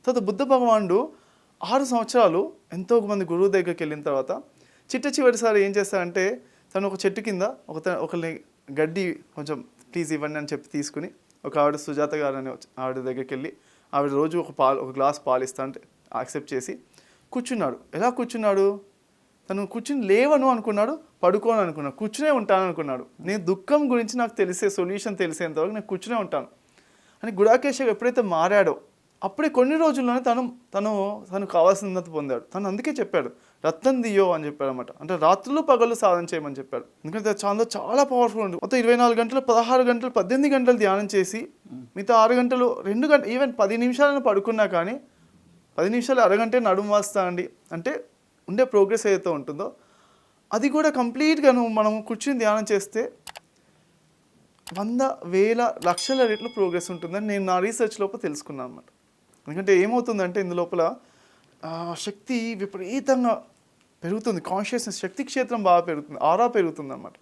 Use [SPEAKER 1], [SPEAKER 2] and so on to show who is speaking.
[SPEAKER 1] తర్వాత బుద్ధ భగవానుడు 6 సంవత్సరాలు ఎంతోమంది గురువు దగ్గరికి వెళ్ళిన తర్వాత చివరిసారి ఏం చేస్తారంటే తను ఒక చెట్టు కింద ఒకరిని గడ్డి కొంచెం ప్లీజ్ ఇవ్వండి అని చెప్పి తీసుకుని ఒక ఆవిడ సుజాత గారు అనే ఆవిడ దగ్గరికి వెళ్ళి ఆవిడ రోజు ఒక గ్లాస్ పాలు ఇస్తా అంటే యాక్సెప్ట్ చేసి కూర్చున్నాడు. ఎలా కూర్చున్నాడు? తను కూర్చుని లేవను అనుకున్నాడు, పడుకోను అనుకున్నాడు, కూర్చునే ఉంటాను అనుకున్నాడు. నేను దుఃఖం గురించి నాకు సొల్యూషన్ తెలిసేంతవరకు నేను కూర్చునే ఉంటాను అని గుడాకేశవ్ ఎప్పుడైతే మారాడో అప్పుడే కొన్ని రోజుల్లోనే తను కావాల్సినంత పొందాడు. తను అందుకే చెప్పాడు రత్నం దియో అని చెప్పాడు అనమాట. అంటే రాత్రులు పగలు సాధన చేయమని చెప్పాడు. ఎందుకంటే చాలా పవర్ఫుల్ ఉంది. మొత్తం 24 గంటలు 16 గంటలు 18 గంటలు ధ్యానం చేసి మిగతా 6 గంటలు 2 గంటలు ఈవెన్ 10 నిమిషాలను పడుకున్నా కానీ 10 నిమిషాలు అరగంటే నడుము వాస్తా అండి అంటే ఉండే ప్రోగ్రెస్ ఏదైతే ఉంటుందో అది కూడా కంప్లీట్గా మనం కూర్చుని ధ్యానం చేస్తే 100,000 లక్షల రెట్లు ప్రోగ్రెస్ ఉంటుందని నేను నా రీసెర్చ్ లోపల తెలుసుకున్నాను అనమాట. ఎందుకంటే ఏమవుతుందంటే ఇందులోపల శక్తి విపరీతంగా పెరుగుతుంది, కాన్షియస్నెస్ శక్తి క్షేత్రం బాగా పెరుగుతుంది, ఆరా పెరుగుతుంది అనమాట.